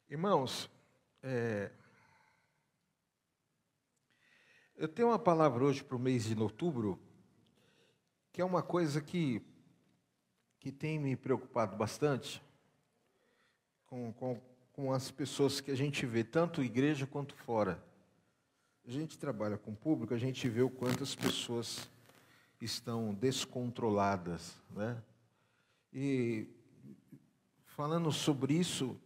Irmãos, eu tenho uma palavra hoje para o mês de outubro, que é uma coisa que tem me preocupado bastante com as pessoas que a gente vê, tanto igreja quanto fora. A gente trabalha com o público, a gente vê o quanto as pessoas estão descontroladas, né? E falando sobre isso,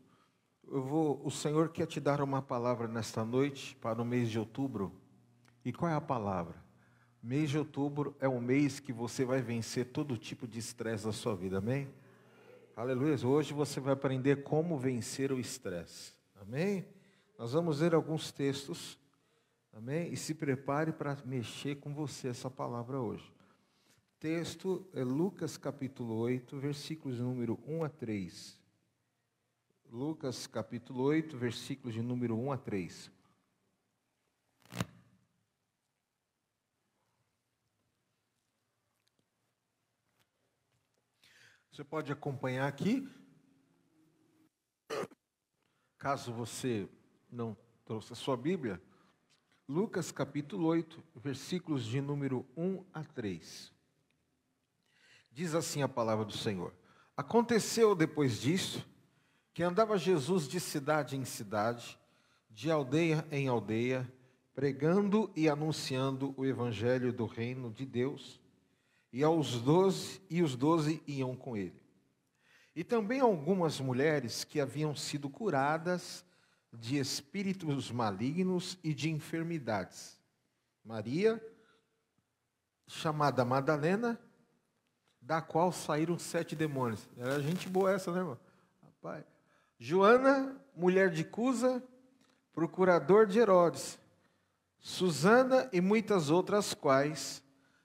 o Senhor quer te dar uma palavra nesta noite para o mês de outubro. E qual é a palavra? Mês de outubro é um mês que você vai vencer todo tipo de estresse da sua vida, amém? Aleluia. Hoje você vai aprender como vencer o estresse, amém? Nós vamos ler alguns textos, amém? E se prepare para mexer com você essa palavra hoje. Texto é Lucas capítulo 8, versículos de número 1 a 3. Lucas capítulo 8, versículos de número 1 a 3. Você pode acompanhar aqui. Caso você não trouxe a sua Bíblia, Lucas capítulo 8, versículos de número 1 a 3. Diz assim a palavra do Senhor: Aconteceu depois disso, que andava Jesus de cidade em cidade, de aldeia em aldeia, pregando e anunciando o evangelho do reino de Deus, e os 12 iam com ele. E também algumas mulheres que haviam sido curadas de espíritos malignos e de enfermidades. Maria, chamada Madalena, da qual saíram 7 demônios. Era gente boa essa, né, irmão? Rapaz. Joana, mulher de Cusa, procurador de Herodes. Susana e muitas outras quais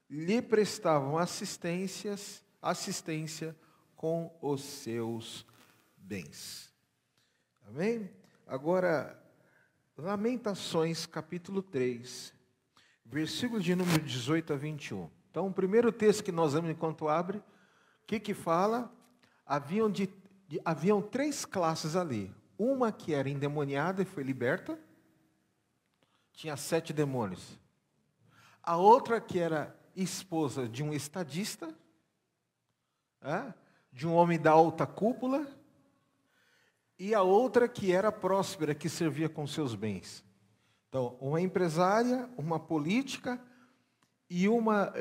lhe prestavam assistência com os seus bens. Amém? Agora, Lamentações capítulo 3, versículos de número 18 a 21. Então, o primeiro texto que nós vemos enquanto abre, o que fala? Haviam 3 classes ali. Uma que era endemoniada e foi liberta, tinha 7 demônios. A outra que era esposa de um estadista, de um homem da alta cúpula, e a outra que era próspera, que servia com seus bens. Então, uma empresária, uma política e uma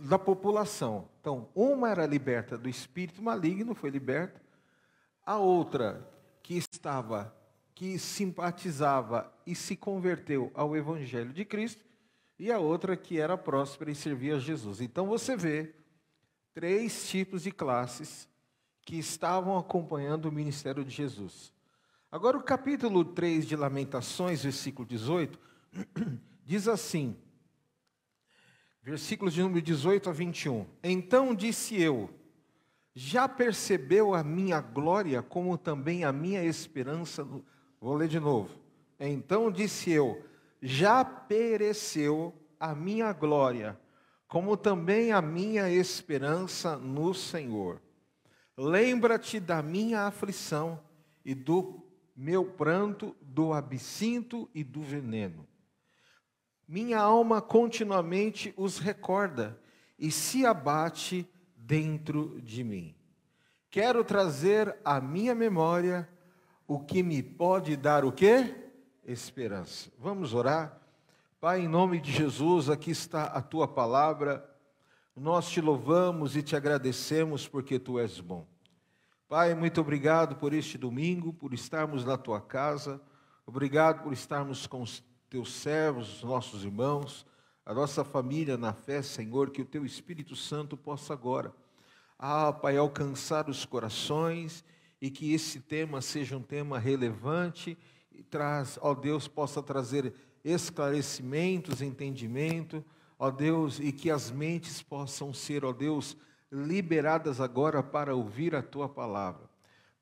da população. Então, uma era liberta do espírito maligno, foi liberta. A outra que simpatizava e se converteu ao evangelho de Cristo, e a outra que era próspera e servia a Jesus. Então você vê 3 tipos de classes que estavam acompanhando o ministério de Jesus. Agora o capítulo 3 de Lamentações, versículo 18, diz assim, versículos de número 18 a 21. Então disse eu: já percebeu a minha glória, como também a minha esperança? Vou ler de novo. Então disse eu: já pereceu a minha glória, como também a minha esperança no Senhor. Lembra-te da minha aflição e do meu pranto, do absinto e do veneno. Minha alma continuamente os recorda e se abate dentro de mim. Quero trazer à minha memória o que me pode dar o quê? Esperança. Vamos orar? Pai, em nome de Jesus, aqui está a tua palavra. Nós te louvamos e te agradecemos porque tu és bom. Pai, muito obrigado por este domingo, por estarmos na tua casa. Obrigado por estarmos com os teus servos, os nossos irmãos, a nossa família na fé, Senhor, que o teu Espírito Santo possa agora, Pai, alcançar os corações e que esse tema seja um tema relevante e Deus, possa trazer esclarecimentos, entendimento, Deus, e que as mentes possam ser, Deus, liberadas agora para ouvir a tua palavra.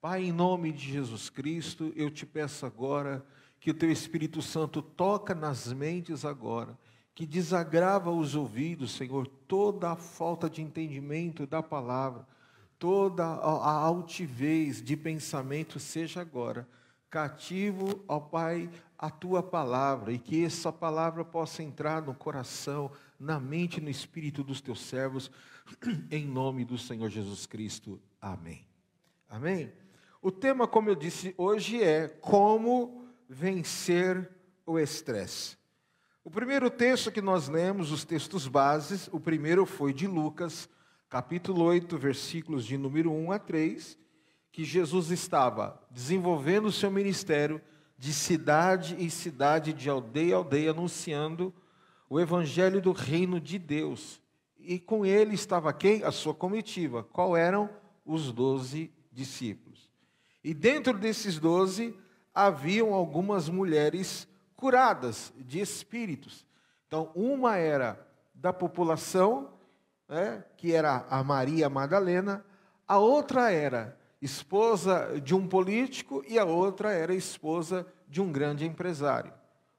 Pai, em nome de Jesus Cristo, eu te peço agora que o teu Espírito Santo toca nas mentes agora, que desagrava os ouvidos, Senhor, toda a falta de entendimento da palavra, toda a altivez de pensamento seja agora cativo, ó Pai, a Tua palavra, e que essa palavra possa entrar no coração, na mente e no espírito dos Teus servos, em nome do Senhor Jesus Cristo. Amém. Amém? O tema, como eu disse hoje, é como vencer o estresse. O primeiro texto que nós lemos, os textos bases, o primeiro foi de Lucas, capítulo 8, versículos de número 1 a 3, que Jesus estava desenvolvendo o seu ministério de cidade em cidade, de aldeia em aldeia, anunciando o evangelho do reino de Deus. E com ele estava quem? A sua comitiva. Qual eram? Os 12 discípulos. E dentro desses 12, haviam algumas mulheres curadas de espíritos. Então, uma era da população, que era a Maria Madalena, a outra era esposa de um político e a outra era esposa de um grande empresário.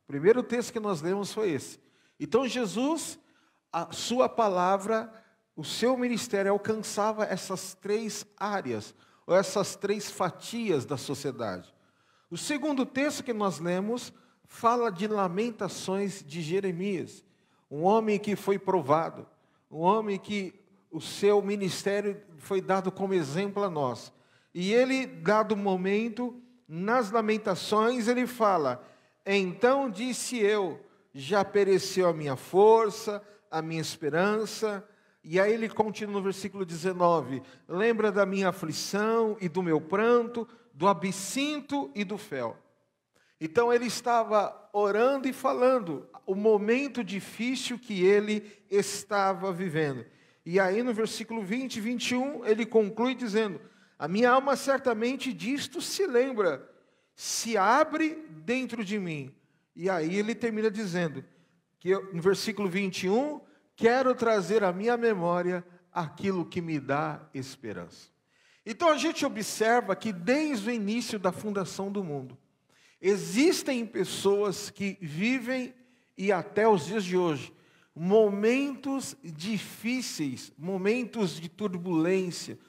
O primeiro texto que nós lemos foi esse. Então Jesus, a sua palavra, o seu ministério alcançava essas três áreas, ou essas três fatias da sociedade. O segundo texto que nós lemos fala de Lamentações de Jeremias, um homem que foi provado, um homem que o seu ministério foi dado como exemplo a nós. E ele, dado o momento, nas Lamentações, ele fala: então disse eu, já pereceu a minha força, a minha esperança. E aí ele continua no versículo 19: lembra da minha aflição e do meu pranto, do absinto e do fel. Então ele estava orando e falando o momento difícil que ele estava vivendo. E aí no versículo 20 e 21, ele conclui dizendo: a minha alma certamente disto se lembra, se abre dentro de mim. E aí ele termina dizendo, que no versículo 21, quero trazer à minha memória aquilo que me dá esperança. Então a gente observa que desde o início da fundação do mundo, existem pessoas que vivem, e até os dias de hoje, momentos difíceis, momentos de turbulência,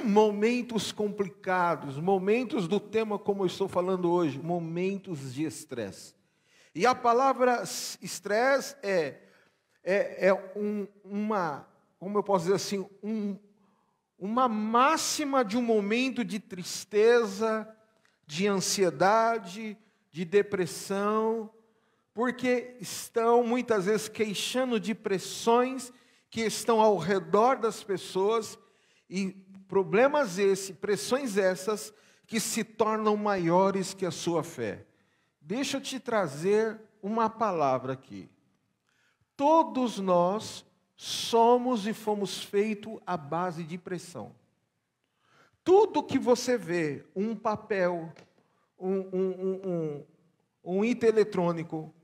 momentos complicados, momentos do tema como eu estou falando hoje, momentos de estresse. E a palavra estresse como eu posso dizer assim, uma máxima de um momento de tristeza, de ansiedade, de depressão, porque estão muitas vezes queixando de pressões que estão ao redor das pessoas, e pressões essas que se tornam maiores que a sua fé. Deixa eu te trazer uma palavra aqui. Todos nós somos e fomos feitos à base de pressão. Tudo que você vê, um papel, um item eletrônico,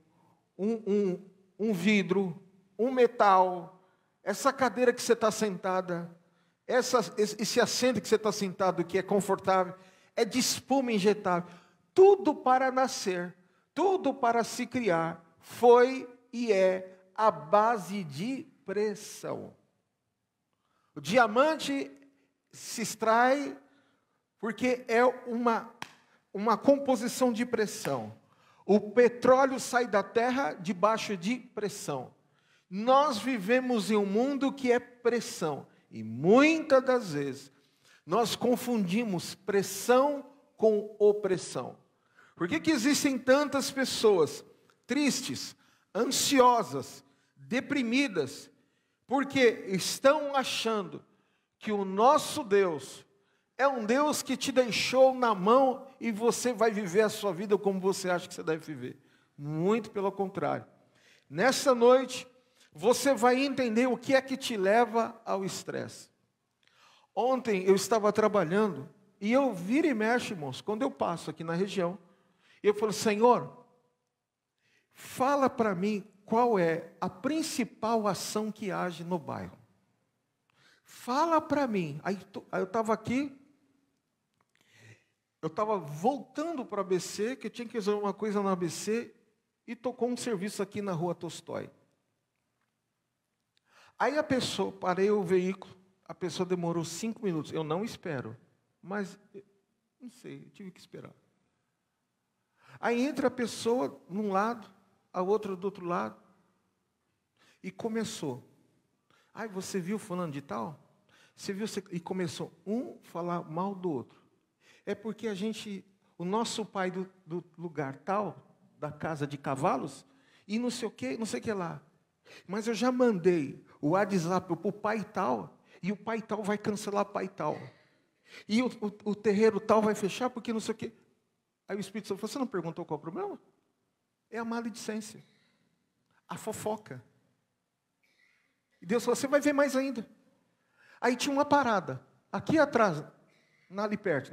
um vidro, um metal, essa cadeira que você está sentada, esse assento que você está sentado, que é confortável, é de espuma injetável. Tudo para nascer, tudo para se criar, foi e é a base de pressão. O diamante se extrai porque é uma composição de pressão. O petróleo sai da terra debaixo de pressão. Nós vivemos em um mundo que é pressão. E muitas das vezes, nós confundimos pressão com opressão. Por que existem tantas pessoas tristes, ansiosas, deprimidas? Porque estão achando que o nosso Deus é um Deus que te deixou na mão e você vai viver a sua vida como você acha que você deve viver. Muito pelo contrário. Nessa noite, você vai entender o que é que te leva ao estresse. Ontem eu estava trabalhando e eu viro e mexo, irmãos, quando eu passo aqui na região, eu falo: Senhor, fala para mim qual é a principal ação que age no bairro. Fala para mim. Aí eu estava aqui, eu estava voltando para a ABC, que eu tinha que resolver uma coisa na ABC, e tocou um serviço aqui na rua Tolstói. Aí parei o veículo, a pessoa demorou 5 minutos. Eu não espero, mas, não sei, eu tive que esperar. Aí entra a pessoa num lado, a outra do outro lado. E começou. Aí você viu fulano de tal? Você viu, e começou um falar mal do outro. É porque o nosso pai do lugar tal, da casa de cavalos, e não sei o que lá. Mas eu já mandei o WhatsApp para o pai tal, e o pai tal vai cancelar o pai tal. E o terreiro tal vai fechar porque não sei o que. Aí o Espírito Santo falou, você não perguntou qual é o problema? É a maledicência, a fofoca. E Deus falou, você vai ver mais ainda. Aí tinha uma parada, aqui atrás, ali perto,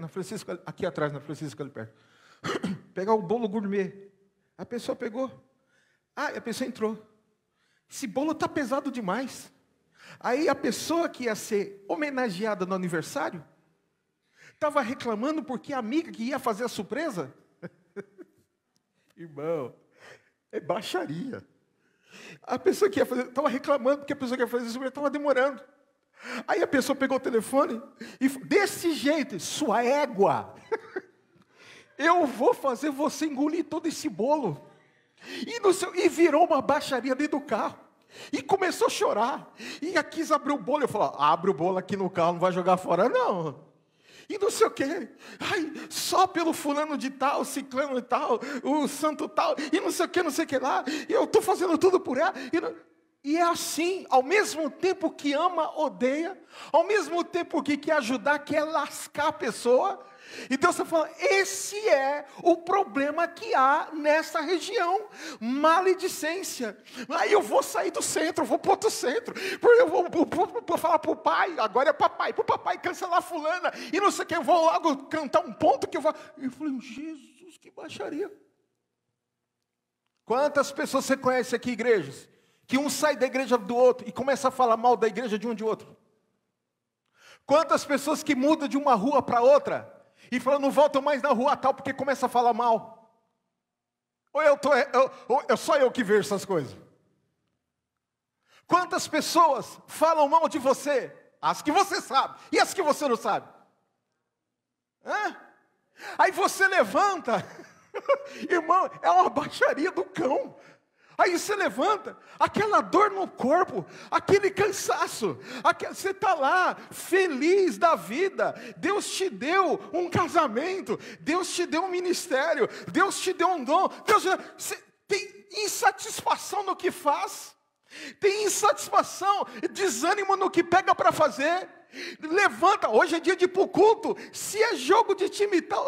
aqui atrás, na Francisco ali perto. Pegar o bolo gourmet. A pessoa pegou. A pessoa entrou. Esse bolo está pesado demais. Aí a pessoa que ia ser homenageada no aniversário, estava reclamando porque a amiga que ia fazer a surpresa, irmão, é baixaria. A pessoa que ia fazer, estava reclamando porque a pessoa que ia fazer a surpresa estava demorando. Aí a pessoa pegou o telefone e desse jeito, sua égua, eu vou fazer você engolir todo esse bolo. E virou uma baixaria dentro do carro. E começou a chorar. E quis abrir o bolo. Eu falei, abre o bolo aqui no carro, não vai jogar fora não. E não sei o quê. Ai, só pelo fulano de tal, ciclano de tal, o santo tal, e não sei o que lá. E eu estou fazendo tudo por ela. E é assim, ao mesmo tempo que ama, odeia, ao mesmo tempo que quer ajudar, quer lascar a pessoa. E Deus está falando, esse é o problema que há nessa região, maledicência. Aí eu vou sair do centro, vou para outro centro, eu vou falar para o pai, agora é papai, para o papai cancelar fulana, e não sei o que, eu vou logo cantar um ponto que eu vou... Eu falei, Jesus, que baixaria. Quantas pessoas você conhece aqui, igrejas, que um sai da igreja do outro e começa a falar mal da igreja de um de outro? Quantas pessoas que mudam de uma rua para outra e falam, não voltam mais na rua tal porque começa a falar mal? Ou só eu que vejo essas coisas? Quantas pessoas falam mal de você? As que você sabe e as que você não sabe. Aí você levanta, irmão, é uma baixaria do cão. Aí você levanta, aquela dor no corpo, aquele cansaço, você está lá, feliz da vida, Deus te deu um casamento, Deus te deu um ministério, Deus te deu um dom, você tem insatisfação no que faz, tem insatisfação, desânimo no que pega para fazer. Levanta, hoje é dia de ir para o culto, se é jogo de time e tal,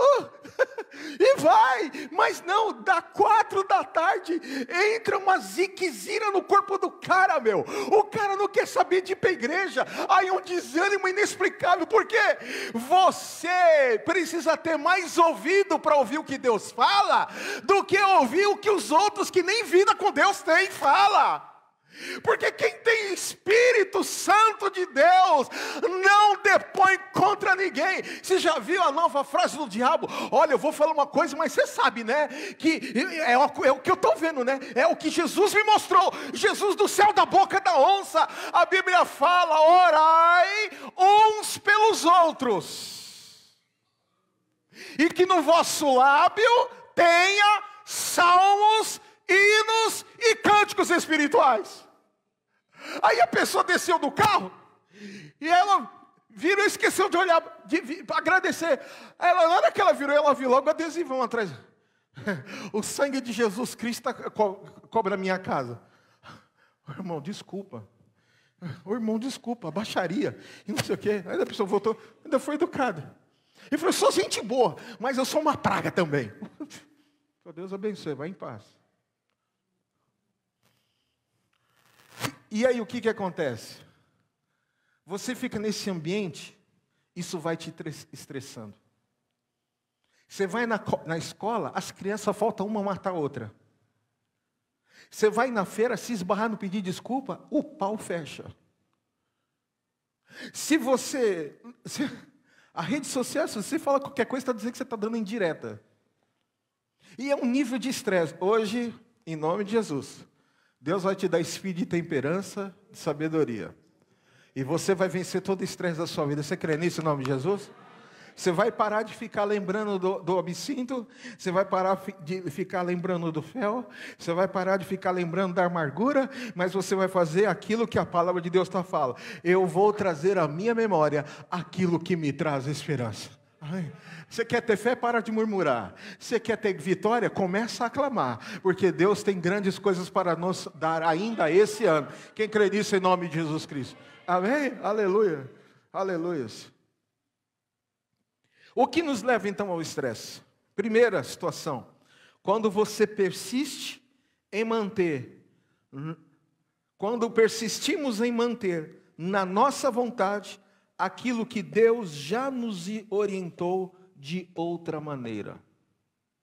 e vai, mas não, dá 4 da tarde, entra uma ziquezira no corpo do cara, meu, o cara não quer saber de ir para a igreja, aí um desânimo inexplicável, porque você precisa ter mais ouvido para ouvir o que Deus fala, do que ouvir o que os outros que nem vida com Deus têm, fala. Porque quem tem Espírito Santo de Deus não depõe contra ninguém. Você já viu a nova frase do diabo? Olha, eu vou falar uma coisa, mas você sabe, né? Que é o que eu estou vendo, né? É o que Jesus me mostrou. Jesus do céu da boca da onça. A Bíblia fala, orai uns pelos outros. E que no vosso lábio tenha salmos, hinos e cânticos espirituais. Aí a pessoa desceu do carro e ela virou e esqueceu de olhar, de agradecer. Aí na hora que ela virou, ela viu logo o adesivão atrás. O sangue de Jesus Cristo cobre a minha casa. Irmão, desculpa. Irmão, desculpa, baixaria. E não sei o quê. Aí a pessoa voltou, ainda foi educada. E falou, sou gente boa, mas eu sou uma praga também. Deus abençoe, vai em paz. E aí o que acontece? Você fica nesse ambiente, isso vai te estressando. Você vai na escola, as crianças faltam uma matar a outra. Você vai na feira, se esbarrar no pedir desculpa, o pau fecha. A rede social, se você fala qualquer coisa, está dizendo que você está dando indireta. E é um nível de estresse. Hoje, em nome de Jesus, Deus vai te dar espírito de temperança, de sabedoria. E você vai vencer todo o estresse da sua vida. Você crê nisso em nome de Jesus? Você vai parar de ficar lembrando do absinto, você vai parar de ficar lembrando do fel, você vai parar de ficar lembrando da amargura, mas você vai fazer aquilo que a palavra de Deus está falando. Eu vou trazer à minha memória aquilo que me traz esperança. Ai, você quer ter fé? Para de murmurar. Você quer ter vitória? Começa a aclamar, porque Deus tem grandes coisas para nos dar ainda esse ano. Quem crê nisso em nome de Jesus Cristo? Amém? Aleluia. Aleluia. O que nos leva então ao estresse? Primeira situação, quando você persiste em manter, quando persistimos em manter na nossa vontade aquilo que Deus já nos orientou de outra maneira.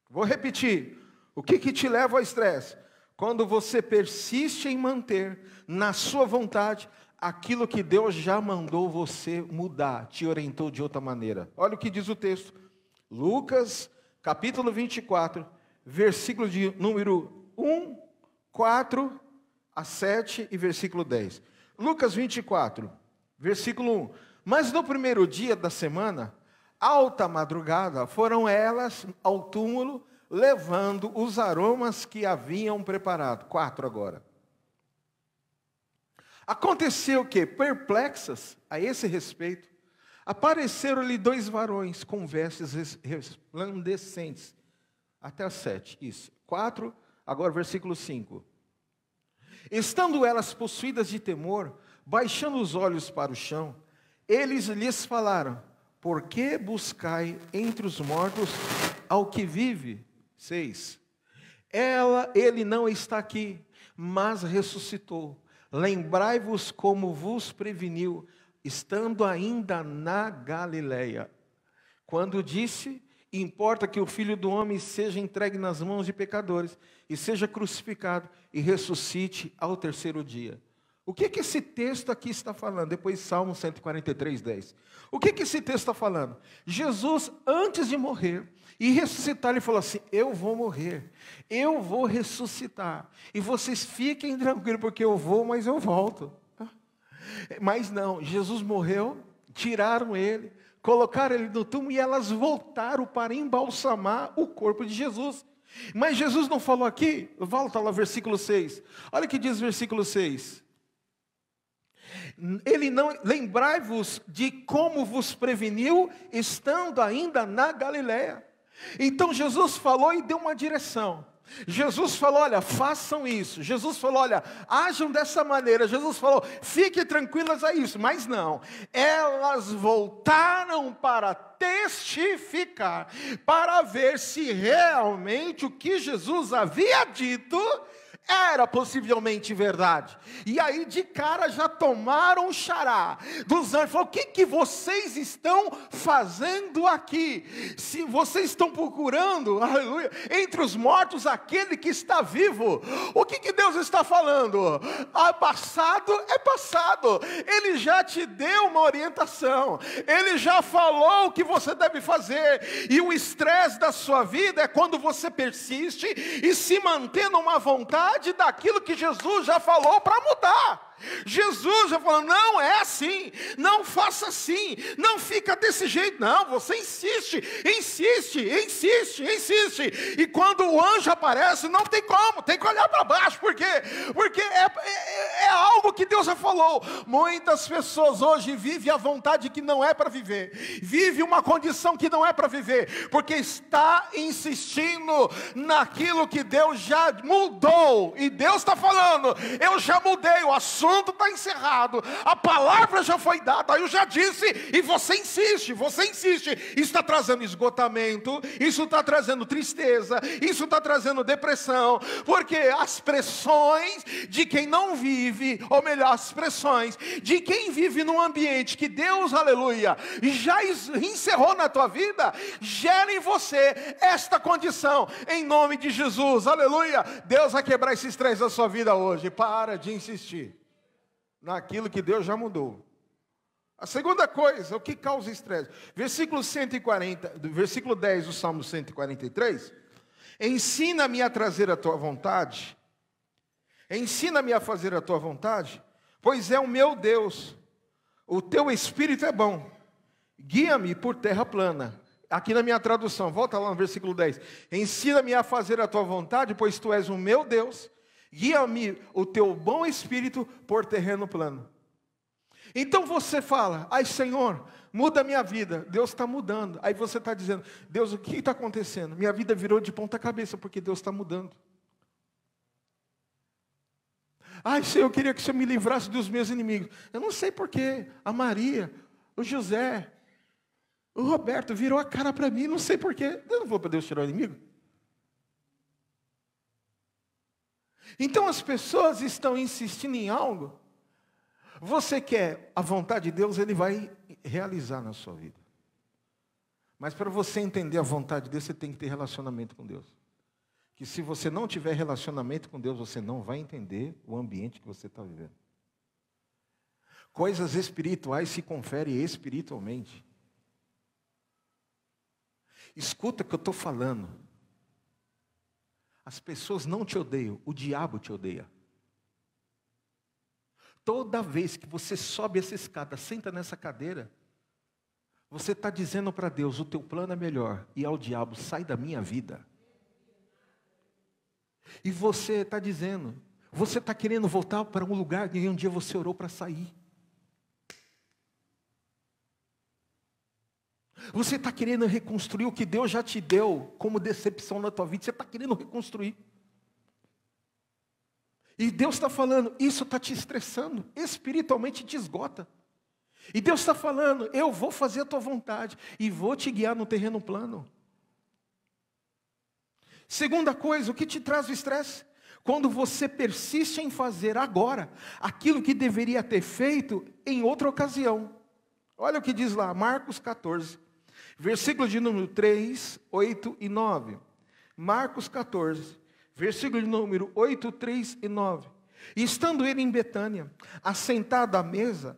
Vou repetir, o que te leva ao estresse? Quando você persiste em manter na sua vontade aquilo que Deus já mandou você mudar, te orientou de outra maneira. Olha o que diz o texto. Lucas, capítulo 24, versículo de número 1, 4 a 7 e versículo 10. Lucas 24, versículo 1. Mas no primeiro dia da semana, alta madrugada, foram elas ao túmulo, levando os aromas que haviam preparado. 4 agora. Aconteceu que, perplexas a esse respeito, apareceram-lhe 2 varões com vestes resplandecentes. Até 7, isso. 4, agora versículo 5. Estando elas possuídas de temor, baixando os olhos para o chão, eles lhes falaram: por que buscai entre os mortos ao que vive? 6. Ele não está aqui, mas ressuscitou. Lembrai-vos como vos preveniu, estando ainda na Galileia, quando disse: importa que o Filho do Homem seja entregue nas mãos de pecadores, e seja crucificado, e ressuscite ao terceiro dia. O que esse texto aqui está falando? Depois Salmo 143, 10. O que esse texto está falando? Jesus, antes de morrer e ressuscitar, ele falou assim: eu vou morrer, eu vou ressuscitar, e vocês fiquem tranquilos, porque eu vou, mas eu volto. Mas não, Jesus morreu, tiraram ele, colocaram ele no túmulo, e elas voltaram para embalsamar o corpo de Jesus. Mas Jesus não falou aqui, volta lá versículo 6, olha o que diz o versículo 6. Ele não, lembrai-vos de como vos preveniu, estando ainda na Galileia. Então Jesus falou e deu uma direção. Jesus falou: olha, façam isso. Jesus falou: olha, ajam dessa maneira. Jesus falou: fiquem tranquilas a isso. Mas não, elas voltaram para testificar, para ver se realmente o que Jesus havia dito era possivelmente verdade. E aí de cara já tomaram o xará dos anjos. Falou: o que vocês estão fazendo aqui? Se vocês estão procurando, aleluia, entre os mortos aquele que está vivo. O que Deus está falando? Passado é passado. Ele já te deu uma orientação. Ele já falou o que você deve fazer. E o estresse da sua vida é quando você persiste e se mantém numa vontade daquilo que Jesus já falou para mudar. Jesus já falou: não é assim, não faça assim, não fica desse jeito, não, você insiste, e quando o anjo aparece, não tem como, tem que olhar para baixo. Por quê? Porque é algo que Deus já falou. Muitas pessoas hoje vivem a vontade que não é para viver, vive uma condição que não é para viver, porque está insistindo naquilo que Deus já mudou. E Deus está falando: eu já mudei, o assunto está encerrado, a palavra já foi dada, eu já disse, e você insiste, isso está trazendo esgotamento, isso está trazendo tristeza, isso está trazendo depressão, porque as pressões de quem não vive, ou melhor, as pressões de quem vive num ambiente que Deus, aleluia, já encerrou na tua vida, gera em você esta condição, em nome de Jesus, aleluia. Deus vai quebrar esse estresse da sua vida hoje. Para de insistir naquilo que Deus já mudou. A segunda coisa, o que causa estresse? Versículo 140, versículo 10 do Salmo 143. Ensina-me a trazer a tua vontade. Ensina-me a fazer a tua vontade, pois é o meu Deus. O teu espírito é bom, Guia-me por terra plana. Aqui na minha tradução, volta lá no versículo 10. Ensina-me a fazer a tua vontade, pois tu és o meu Deus. Guia-me o teu bom espírito por terreno plano. Então você fala, ai Senhor, muda a minha vida. Deus está mudando. Aí você está dizendo, Deus, o que está acontecendo? Minha vida virou de ponta cabeça, porque Deus está mudando. Ai Senhor, eu queria que o Senhor me livrasse dos meus inimigos. Eu não sei porquê. A Maria, o José, o Roberto virou a cara para mim, não sei porquê. Eu não vou para Deus tirar o inimigo. Então as pessoas estão insistindo em algo. Você quer a vontade de Deus, Ele vai realizar na sua vida. Mas para você entender a vontade de Deus, você tem que ter relacionamento com Deus. Que se você não tiver relacionamento com Deus, você não vai entender o ambiente que você está vivendo. Coisas espirituais se conferem espiritualmente. Escuta o que eu estou falando. As pessoas não te odeiam, o diabo te odeia. Toda vez que você sobe essa escada, senta nessa cadeira, você está dizendo para Deus, o teu plano é melhor. E ao diabo, sai da minha vida. E você está dizendo, você está querendo voltar para um lugar que um dia você orou para sair. Você está querendo reconstruir o que Deus já te deu como decepção na tua vida. Você está querendo reconstruir. E Deus está falando, isso está te estressando, espiritualmente te esgota. E Deus está falando, eu vou fazer a tua vontade e vou te guiar no terreno plano. Segunda coisa, o que te traz o estresse? Quando você persiste em fazer agora aquilo que deveria ter feito em outra ocasião. Olha o que diz lá, Marcos 14, versículo de número 3, 8 e 9. Marcos 14, versículo de número 8, 3 e 9. E estando ele em Betânia, assentado à mesa,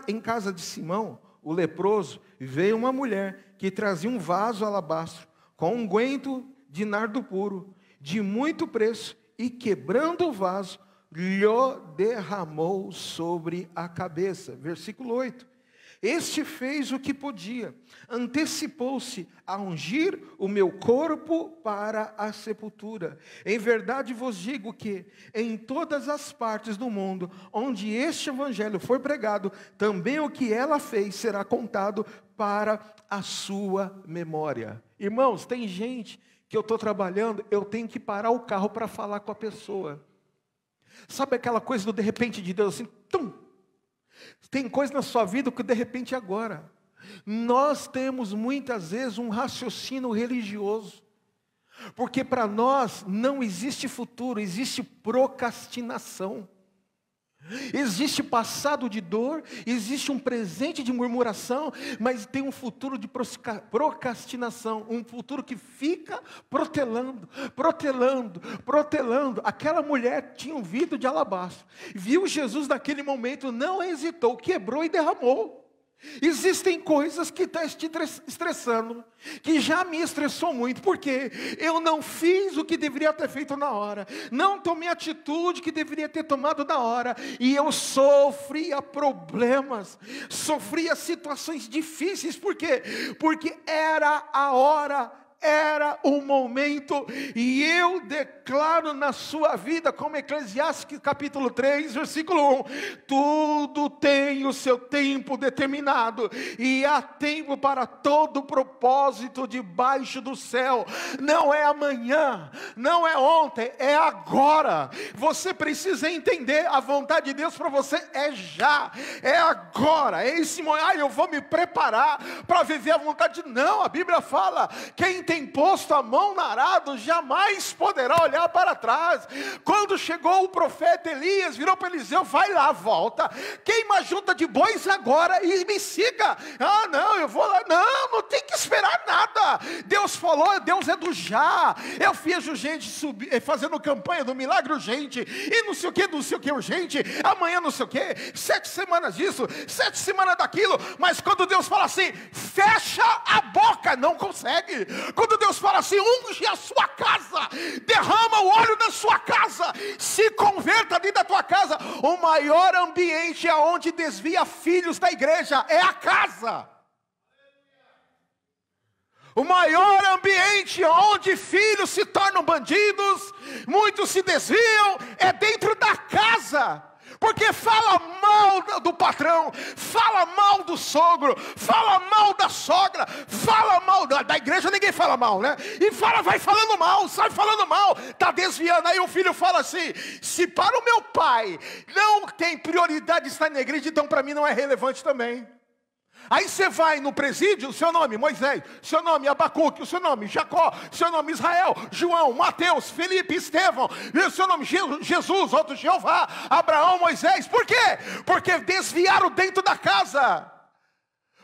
em casa de Simão, o leproso, veio uma mulher que trazia um vaso alabastro com unguento de nardo puro, de muito preço, e quebrando o vaso, lhe derramou sobre a cabeça. Versículo 8. Este fez o que podia, antecipou-se a ungir o meu corpo para a sepultura. Em verdade vos digo que em todas as partes do mundo, onde este evangelho for pregado, também o que ela fez será contado para a sua memória. Irmãos, tem gente que eu estou trabalhando, eu tenho que parar o carro para falar com a pessoa. Sabe aquela coisa do de repente de Deus assim, tum! Tem coisa na sua vida que de repente agora. Nós temos muitas vezes um raciocínio religioso. Porque para nós não existe futuro, existe procrastinação. Existe passado de dor, existe um presente de murmuração, mas tem um futuro de procrastinação, um futuro que fica protelando, protelando, protelando. Aquela mulher tinha um vidro de alabastro, viu Jesus naquele momento, não hesitou, quebrou e derramou. Existem coisas que estão te estressando, que já me estressou muito, porque eu não fiz o que deveria ter feito na hora, não tomei a atitude que deveria ter tomado na hora, e eu sofria problemas, sofria situações difíceis, por quê? Porque era a hora, era o momento, e eu declaro na sua vida, como Eclesiastes capítulo 3, versículo 1, tudo tem o seu tempo determinado, e há tempo para todo propósito debaixo do céu. Não é amanhã, não é ontem, é agora. Você precisa entender, a vontade de Deus para você é já, é agora, é esse momento. Eu vou me preparar para viver a vontade. Não, a Bíblia fala, quem tem posto a mão no arado jamais poderá olhar para trás. Quando chegou o profeta Elias, virou para Eliseu, vai lá, volta, queima a junta de bois agora e me siga. Ah não, eu vou lá, não tem que esperar nada. Deus falou, Deus é do já. Eu vejo gente fazendo campanha do milagre urgente, e não sei o que urgente, amanhã não sei o que, 7 semanas disso, 7 semanas daquilo, mas quando Deus fala assim, fecha a boca, não consegue. Quando Deus fala assim, unge a sua casa, derrama o óleo na sua casa, se converta dentro da tua casa. O maior ambiente aonde desvia filhos da igreja é a casa. O maior ambiente onde filhos se tornam bandidos, muitos se desviam, é dentro da casa. Porque fala mal do patrão, fala mal do sogro, fala mal da sogra, fala mal da igreja, ninguém fala mal, né? E vai falando mal, sai falando mal, está desviando. Aí o filho fala assim: se para o meu pai não tem prioridade de estar na igreja, então para mim não é relevante também. Aí você vai no presídio, o seu nome Moisés, seu nome Abacuque, o seu nome Jacó, seu nome Israel, João, Mateus, Felipe, Estevão, o seu nome Jesus, outro Jeová, Abraão, Moisés. Por quê? Porque desviaram dentro da casa.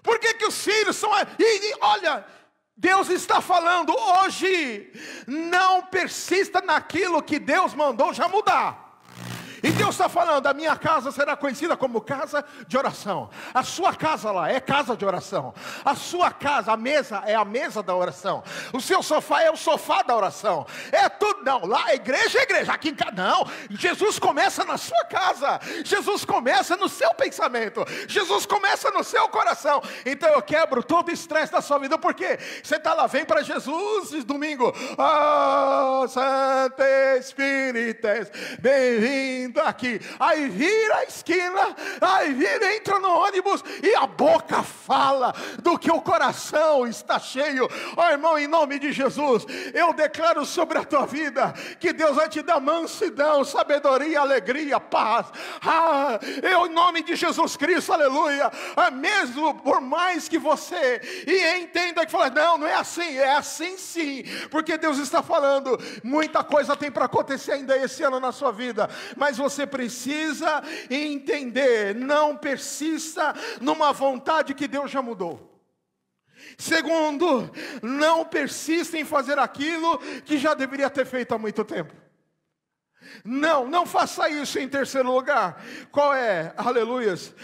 Por que que os filhos são... E olha, Deus está falando hoje, não persista naquilo que Deus mandou já mudar. E Deus está falando: a minha casa será conhecida como casa de oração. A sua casa lá é casa de oração. A sua casa, a mesa é a mesa da oração. O seu sofá é o sofá da oração. É tudo, não, lá a igreja é igreja. Aqui em casa, não. Jesus começa na sua casa. Jesus começa no seu pensamento. Jesus começa no seu coração. Então eu quebro todo o estresse da sua vida. Por quê? Você está lá, vem para Jesus domingo. Oh, Santo Espírito, bem-vindo aqui. Aí vira a esquina, entra no ônibus e a boca fala do que o coração está cheio. Ó irmão, em nome de Jesus, eu declaro sobre a tua vida que Deus vai te dar mansidão, sabedoria, alegria, paz. Eu, em nome de Jesus Cristo, aleluia. Mesmo por mais que você entenda que fala: não é assim. É assim sim, porque Deus está falando, muita coisa tem para acontecer ainda esse ano na sua vida, mas você precisa entender, não persista numa vontade que Deus já mudou. Segundo, não persista em fazer aquilo que já deveria ter feito há muito tempo. Não faça isso. Em terceiro lugar, qual é? Aleluias.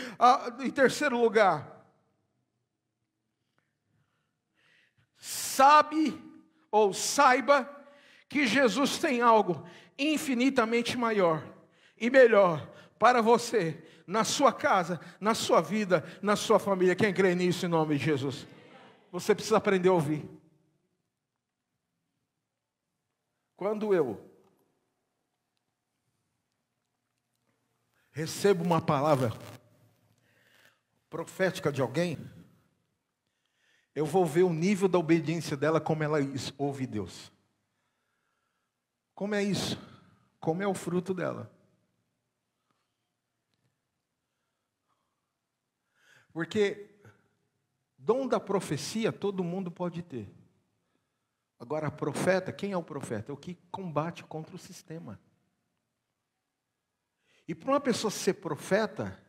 Em terceiro lugar, saiba que Jesus tem algo infinitamente maior e melhor para você, na sua casa, na sua vida, na sua família. Quem crê nisso em nome de Jesus? Você precisa aprender a ouvir. Quando eu recebo uma palavra profética de alguém, eu vou ver o nível da obediência dela, como ela ouve Deus. Como é isso? Como é o fruto dela? Porque dom da profecia todo mundo pode ter. Agora, profeta, quem é o profeta? É o que combate contra o sistema. E para uma pessoa ser profeta,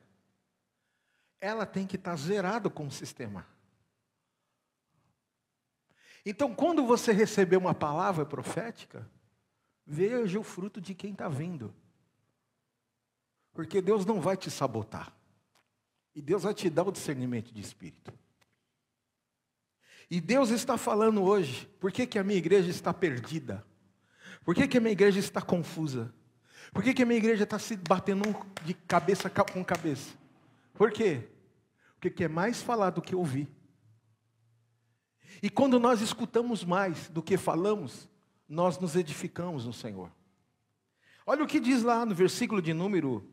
ela tem que estar zerada com o sistema. Então, quando você receber uma palavra profética, veja o fruto de quem está vindo. Porque Deus não vai te sabotar. E Deus vai te dar o discernimento de espírito. E Deus está falando hoje, por que a minha igreja está perdida? Por que a minha igreja está confusa? Por que a minha igreja está se batendo de cabeça com cabeça? Por quê? Porque quer mais falar do que ouvir. E quando nós escutamos mais do que falamos, nós nos edificamos no Senhor. Olha o que diz lá no versículo de número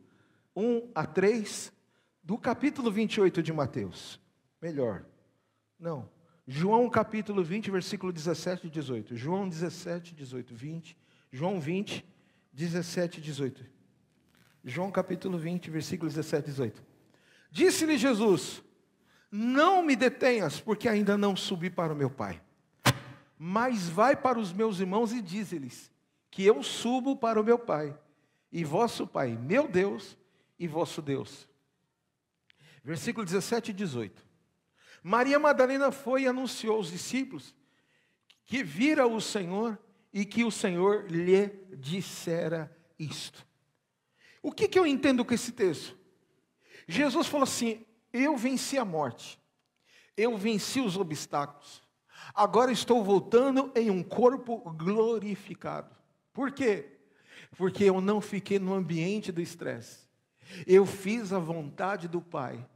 1 a 3, do capítulo 28 de Mateus. João capítulo 20, versículo 17 e 18. João 17, 18, 20. João 20, 17 e 18. João capítulo 20, versículo 17 e 18. Disse-lhe Jesus: não me detenhas, porque ainda não subi para o meu Pai. Mas vai para os meus irmãos e dize-lhes que eu subo para o meu Pai e vosso Pai, meu Deus e vosso Deus. Versículo 17 e 18. Maria Madalena foi e anunciou aos discípulos que vira o Senhor e que o Senhor lhe dissera isto. O que eu entendo com esse texto? Jesus falou assim: eu venci a morte, eu venci os obstáculos, agora estou voltando em um corpo glorificado. Por quê? Porque eu não fiquei no ambiente do estresse, eu fiz a vontade do Pai.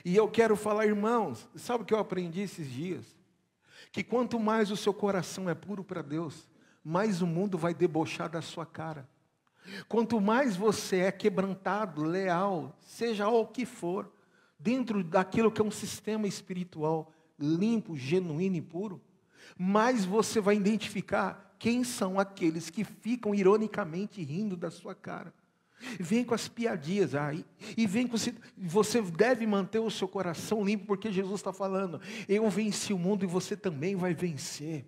E eu quero falar, irmãos, sabe o que eu aprendi esses dias? que quanto mais o seu coração é puro para Deus, mais o mundo vai debochar da sua cara. Quanto mais você é quebrantado, leal, seja o que for, dentro daquilo que é um sistema espiritual limpo, genuíno e puro, mais você vai identificar quem são aqueles que ficam ironicamente rindo da sua cara. Vem com as piadinhas aí, e vem com... Você deve manter o seu coração limpo, porque Jesus está falando, eu venci o mundo e você também vai vencer.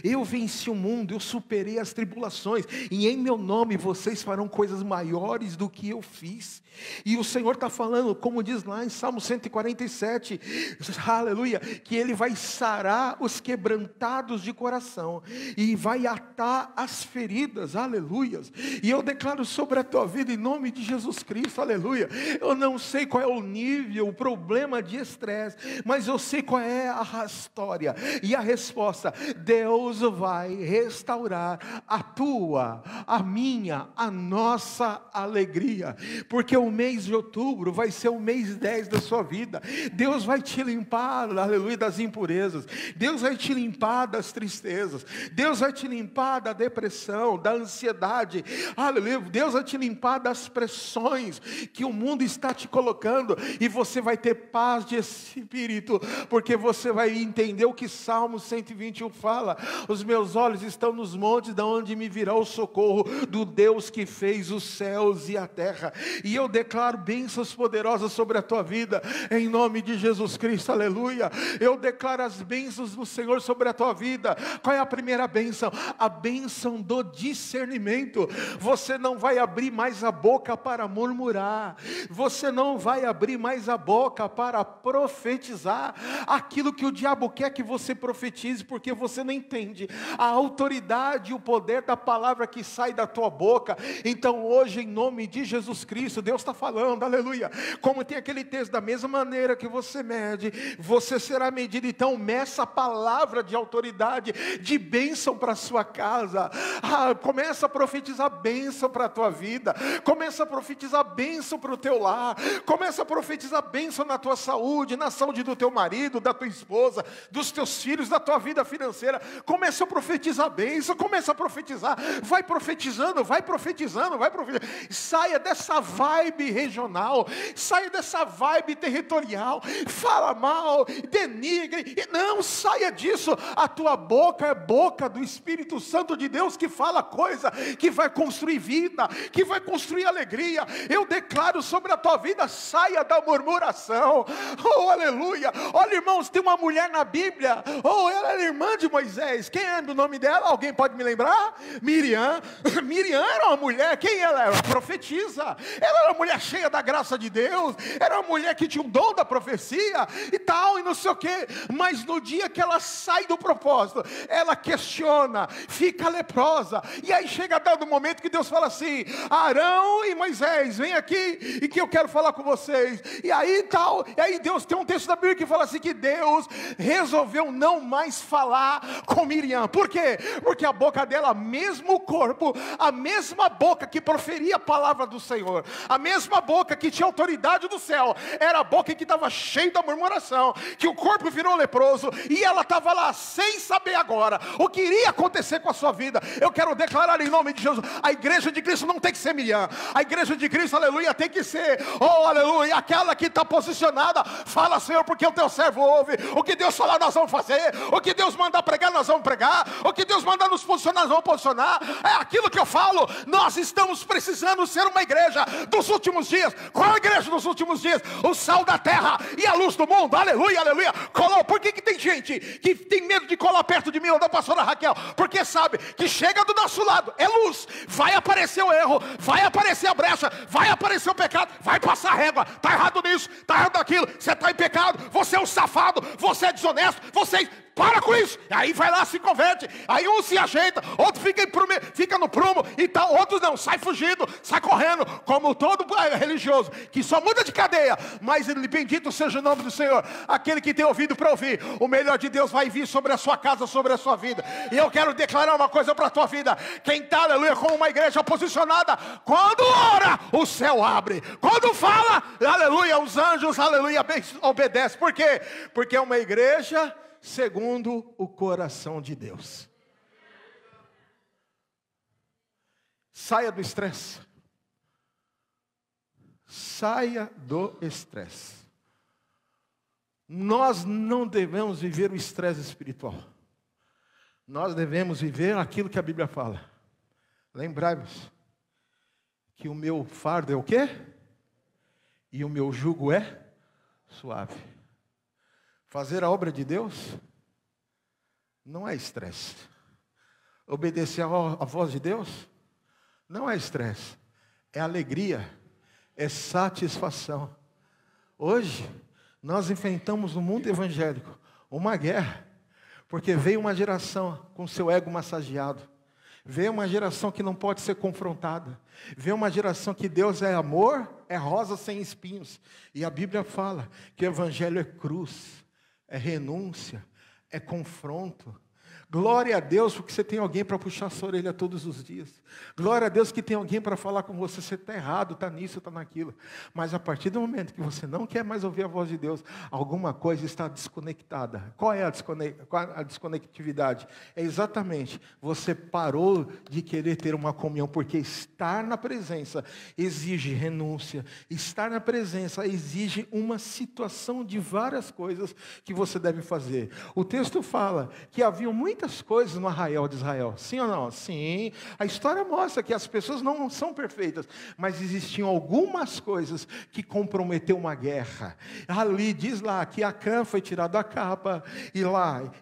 Eu venci o mundo, eu superei as tribulações, e em meu nome vocês farão coisas maiores do que eu fiz. E o Senhor está falando, como diz lá em Salmo 147, aleluia, que Ele vai sarar os quebrantados de coração, e vai atar as feridas, aleluia. E eu declaro sobre a tua vida, em nome de Jesus Cristo, aleluia. Eu não sei qual é o nível, o problema de estresse, mas eu sei qual é a história, e a resposta: Deus vai restaurar a tua, a minha, a nossa alegria, porque o mês de outubro vai ser o mês 10 da sua vida. Deus vai te limpar, aleluia, das impurezas, Deus vai te limpar das tristezas, Deus vai te limpar da depressão, da ansiedade, aleluia, Deus vai te limpar das pressões que o mundo está te colocando, e você vai ter paz de espírito, porque você vai entender o que Salmo 121 fala: os meus olhos estão nos montes, de onde me virá o socorro, do Deus que fez os céus e a terra. E eu declaro bênçãos poderosas sobre a tua vida, em nome de Jesus Cristo, aleluia. Eu declaro as bênçãos do Senhor sobre a tua vida. Qual é a primeira bênção? A bênção do discernimento. Você não vai abrir mais a boca para murmurar, você não vai abrir mais a boca para profetizar aquilo que o diabo quer que você profetize, porque você não entende a autoridade e o poder da palavra que sai da tua boca. Então hoje, em nome de Jesus Cristo, Deus está falando, aleluia, como tem aquele texto: da mesma maneira que você mede, você será medido. Então meça a palavra de autoridade, de bênção para a sua casa. Começa a profetizar bênção para a tua vida, começa a profetizar bênção para o teu lar, começa a profetizar bênção na tua saúde, na saúde do teu marido, da tua esposa, dos teus filhos, da tua vida financeira. Começa a profetizar bênção, começa a profetizar, vai profetizando, vai profetizando, vai profetizando. Saia dessa vibe regional, saia dessa vibe territorial, fala mal, denigre, não, saia disso. A tua boca é boca do Espírito Santo de Deus, que fala coisa que vai construir vida, que vai construir alegria. Eu declaro sobre a tua vida: saia da murmuração, oh aleluia. Olha, irmãos, tem uma mulher na Bíblia, oh, ela era irmã de Moisés. Quem é o nome dela? Alguém pode me lembrar? Miriam. Miriam era uma mulher, quem ela era? Profetisa. Ela era uma mulher cheia da graça de Deus, era uma mulher que tinha um dom da profecia e tal, e não sei o que. Mas no dia que ela sai do propósito, ela questiona, fica leprosa, e aí chega dado o momento que Deus fala assim: Arão e Moisés, vem aqui, e que eu quero falar com vocês. E aí tal, e aí Deus, tem um texto da Bíblia que fala assim, que Deus resolveu não mais falar com Miriam. Por quê? Porque a boca dela, mesmo o corpo, a mesma boca que proferia a palavra do Senhor, a mesma boca que tinha autoridade do céu, era a boca que estava cheia da murmuração, que o corpo virou leproso, e ela estava lá sem saber agora o que iria acontecer com a sua vida. Eu quero declarar em nome de Jesus: a igreja de Cristo não tem que ser Miriam, a igreja de Cristo, aleluia, tem que ser, oh aleluia, aquela que está posicionada. Fala, Senhor, porque o teu servo ouve. O que Deus falar nós vamos fazer, o que Deus mandar pregar nós vamos pregar, o que Deus mandar nos posicionar nós vamos posicionar. É aquilo que eu falo. Nós estamos precisando ser uma igreja dos últimos dias. Qual a igreja dos últimos dias? O sal da terra e a luz do mundo, aleluia, aleluia. Por que tem gente que tem medo de colar perto de mim ou da pastora Raquel? Porque sabe que chega do nosso lado, é luz, vai aparecer o erro, vai aparecer a brecha, vai aparecer o pecado, vai passar a régua. Está errado nisso, está errado naquilo, você está em pecado, você é um safado, você é desonesto, você... Para com isso. Aí vai lá, se converte. Aí um se ajeita, outro fica no prumo e tal, outros não, sai fugindo, sai correndo, como todo religioso que só muda de cadeia. Mas bendito seja o nome do Senhor, aquele que tem ouvido para ouvir. O melhor de Deus vai vir sobre a sua casa, sobre a sua vida. E eu quero declarar uma coisa para a tua vida: quem está, aleluia, com uma igreja posicionada, quando ora, o céu abre. Quando fala, aleluia, os anjos, aleluia, obedecem. Por quê? Porque é uma igreja segundo o coração de Deus. Saia do estresse. Saia do estresse. Nós não devemos viver o estresse espiritual. Nós devemos viver aquilo que a Bíblia fala. Lembrai-vos que o meu fardo é o quê? E o meu jugo é suave. Fazer a obra de Deus não é estresse. Obedecer à voz de Deus não é estresse. É alegria, é satisfação. Hoje, nós enfrentamos no mundo evangélico uma guerra, porque veio uma geração com seu ego massageado. Veio uma geração que não pode ser confrontada. Veio uma geração que Deus é amor, é rosa sem espinhos. E a Bíblia fala que o evangelho é cruz, é renúncia, é confronto. Glória a Deus porque você tem alguém para puxar a sua orelha todos os dias. Glória a Deus que tem alguém para falar com você. Você está errado, está nisso, está naquilo. Mas a partir do momento que você não quer mais ouvir a voz de Deus, alguma coisa está desconectada. Qual é a desconectividade? É exatamente, você parou de querer ter uma comunhão, porque estar na presença exige renúncia. Estar na presença exige uma situação de várias coisas que você deve fazer. O texto fala que havia muitas coisas no arraial de Israel. Sim ou não? Sim. A história mostra que as pessoas não são perfeitas, mas existiam algumas coisas que comprometeu uma guerra. Ali diz lá que Acã foi tirado da capa,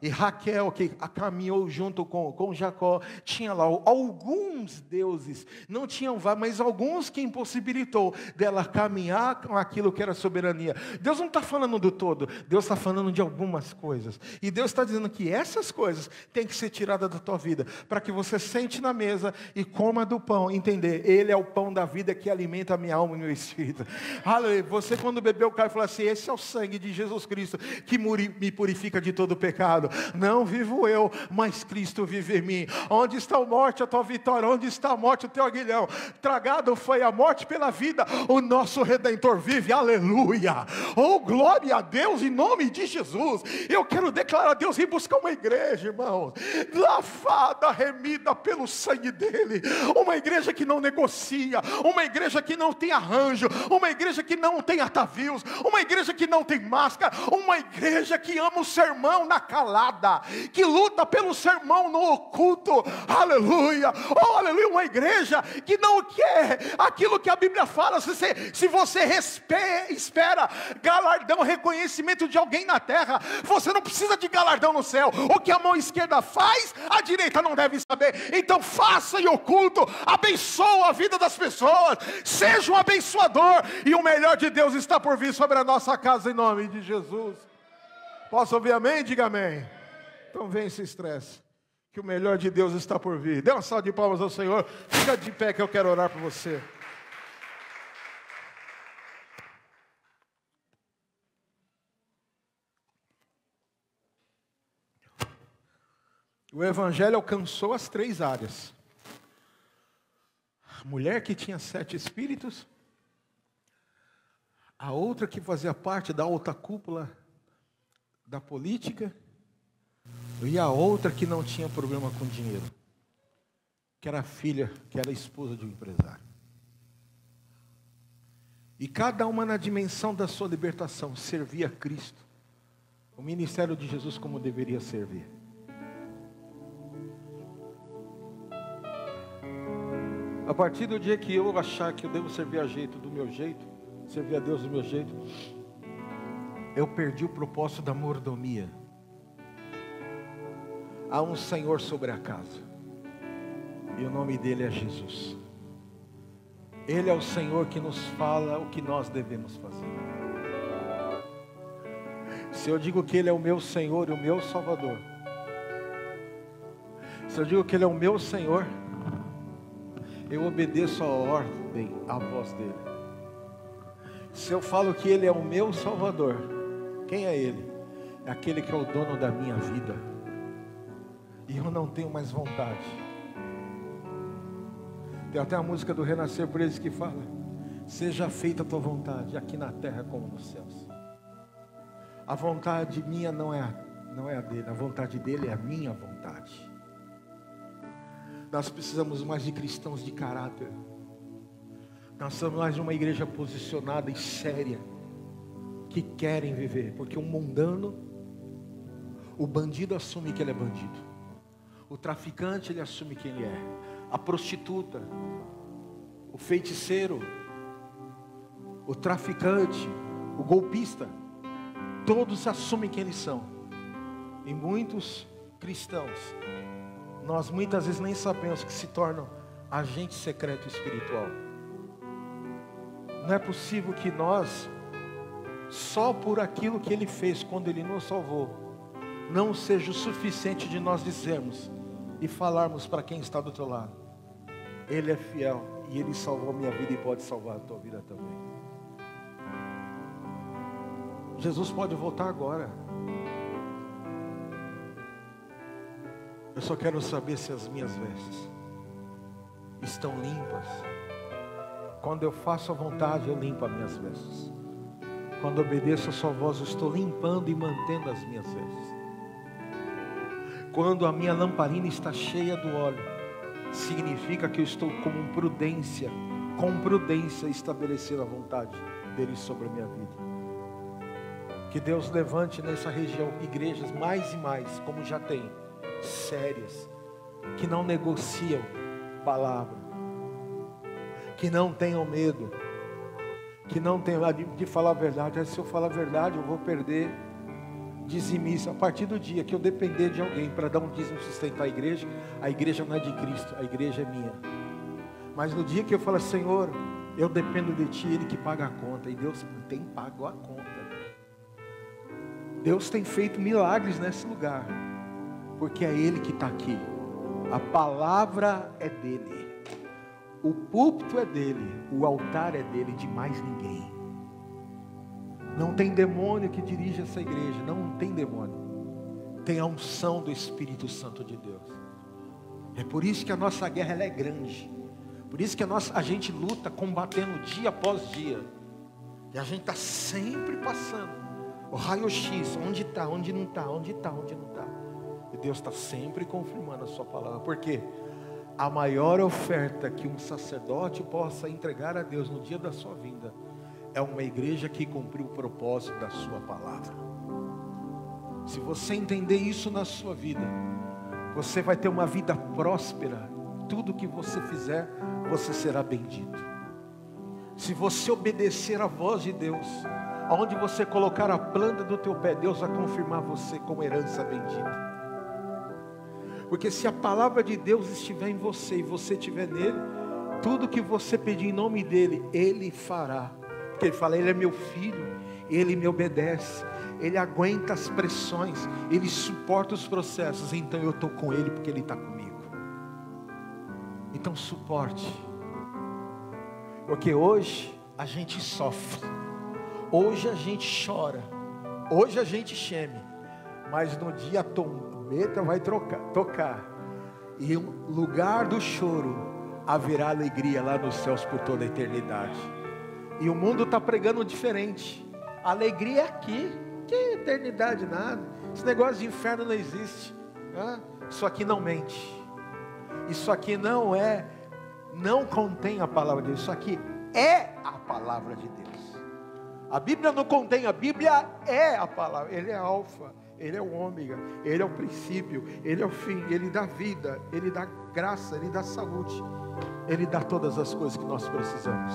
e Raquel, que caminhou junto com Jacó, tinha lá alguns deuses, não tinham vários, mas alguns que impossibilitou dela caminhar com aquilo que era soberania. Deus não está falando do todo, Deus está falando de algumas coisas. E Deus está dizendo que essas coisas tem que ser tirada da tua vida, para que você sente na mesa e coma do pão, entender, Ele é o pão da vida que alimenta a minha alma e meu espírito. Aleluia. Você quando bebeu o cálice falou assim, esse é o sangue de Jesus Cristo, que me purifica de todo pecado. Não vivo eu, mas Cristo vive em mim. Onde está a morte, a tua vitória? Onde está a morte, o teu aguilhão? Tragado foi a morte pela vida, o nosso Redentor vive. Aleluia. Oh, glória a Deus, em nome de Jesus. Eu quero declarar a Deus e buscar uma igreja, irmão, lavada, remida pelo sangue dele, uma igreja que não negocia, uma igreja que não tem arranjo, uma igreja que não tem atavios, uma igreja que não tem máscara, uma igreja que ama o sermão na calada, que luta pelo sermão no oculto. Aleluia, oh aleluia, uma igreja que não quer aquilo que a Bíblia fala. Se você espera galardão, reconhecimento de alguém na terra, você não precisa de galardão no céu. O que a mão esquerda faz, a direita não deve saber. Então faça em oculto, abençoa a vida das pessoas, seja um abençoador, e o melhor de Deus está por vir sobre a nossa casa em nome de Jesus. Posso ouvir amém? Diga amém. Então vem esse estresse, que o melhor de Deus está por vir. Dê uma salva de palmas ao Senhor. Fica de pé que eu quero orar por você. O evangelho alcançou as 3 áreas. A mulher que tinha 7 espíritos, a outra que fazia parte da alta cúpula da política, e a outra que não tinha problema com dinheiro, que era filha, que era esposa de um empresário. E cada uma na dimensão da sua libertação servia a Cristo, o ministério de Jesus como deveria servir. A partir do dia que eu achar que eu devo servir a jeito, do meu jeito, servir a Deus do meu jeito, eu perdi o propósito da mordomia. Há um Senhor sobre a casa, e o nome dele é Jesus. Ele é o Senhor que nos fala o que nós devemos fazer. Se eu digo que Ele é o meu Senhor e o meu Salvador, se eu digo que Ele é o meu Senhor, eu obedeço a ordem, a voz dele. Se eu falo que Ele é o meu Salvador, quem é Ele? É aquele que é o dono da minha vida, e eu não tenho mais vontade. Tem até a música do Renascer por eles que fala: seja feita a tua vontade, aqui na terra como nos céus. A vontade minha não é não é a dele. A vontade dele é a minha vontade. Nós precisamos mais de cristãos de caráter. Nós precisamos mais de uma igreja posicionada e séria, que querem viver. Porque o mundano, o bandido assume que ele é bandido. O traficante, ele assume quem ele é. A prostituta, o feiticeiro, o traficante, o golpista, todos assumem quem eles são. E muitos cristãos, nós muitas vezes nem sabemos que se tornam agente secreto espiritual. Não é possível que nós, só por aquilo que Ele fez quando Ele nos salvou, não seja o suficiente de nós dizermos e falarmos para quem está do outro lado: Ele é fiel e Ele salvou a minha vida e pode salvar a tua vida também. Jesus pode voltar agora. Eu só quero saber se as minhas vestes estão limpas. Quando eu faço a vontade, eu limpo as minhas vestes. Quando obedeço a sua voz, eu estou limpando e mantendo as minhas vestes. Quando a minha lamparina está cheia do óleo, significa que eu estou com prudência estabelecendo a vontade dele sobre a minha vida. Que Deus levante nessa região igrejas mais e mais, como já tem, sérias, que não negociam palavra, que não tenham medo, que não tenham de falar a verdade. Se eu falar a verdade, eu vou perder dizimista. A partir do dia que eu depender de alguém para dar um dízimo e sustentar a igreja não é de Cristo, a igreja é minha. Mas no dia que eu falar: Senhor, eu dependo de Ti, Ele que paga a conta. E Deus tem pago a conta. Deus tem feito milagres nesse lugar, porque é Ele que está aqui. A palavra é dEle, o púlpito é dEle, o altar é dEle, de mais ninguém. Não tem demônio que dirige essa igreja, não tem demônio. Tem a unção do Espírito Santo de Deus. É por isso que a nossa guerra ela é grande. Por isso que a gente luta combatendo dia após dia. E a gente está sempre passando o raio-x, onde está, onde não está, onde está, onde não está. E Deus está sempre confirmando a sua palavra. Por quê? A maior oferta que um sacerdote possa entregar a Deus no dia da sua vinda é uma igreja que cumpriu o propósito da sua palavra. Se você entender isso na sua vida, você vai ter uma vida próspera. Tudo que você fizer, você será bendito. Se você obedecer à voz de Deus, aonde você colocar a planta do teu pé, Deus vai confirmar você como herança bendita. Porque se a palavra de Deus estiver em você e você estiver nele, tudo que você pedir em nome dele, Ele fará. Porque Ele fala: Ele é meu filho, Ele me obedece, Ele aguenta as pressões, Ele suporta os processos. Então eu estou com Ele porque Ele está comigo. Então suporte. Porque hoje a gente sofre, hoje a gente chora, hoje a gente geme, mas no dia a trombeta vai tocar, e no lugar do choro haverá alegria lá nos céus por toda a eternidade. E o mundo está pregando diferente. A alegria é aqui, que eternidade nada, esse negócio de inferno não existe. Isso aqui não mente, isso aqui não contém a palavra de Deus, isso aqui é a palavra de Deus. A Bíblia não contém, a Bíblia é a palavra. Ele é alfa, Ele é o ômega, Ele é o princípio, Ele é o fim, Ele dá vida, Ele dá graça, Ele dá saúde, Ele dá todas as coisas que nós precisamos.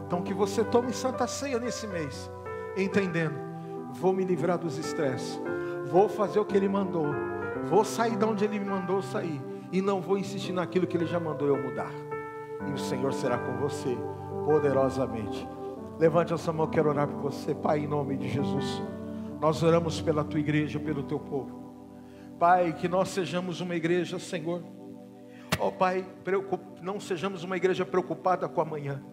Então que você tome santa ceia nesse mês, entendendo: vou me livrar dos estresses, vou fazer o que Ele mandou, vou sair de onde Ele me mandou sair, e não vou insistir naquilo que Ele já mandou eu mudar. E o Senhor será com você poderosamente. Levante a sua mão, eu quero orar por você. Pai, em nome de Jesus, nós oramos pela tua igreja, pelo teu povo. Pai, que nós sejamos uma igreja, Senhor, ó Pai, não sejamos uma igreja preocupada com amanhã,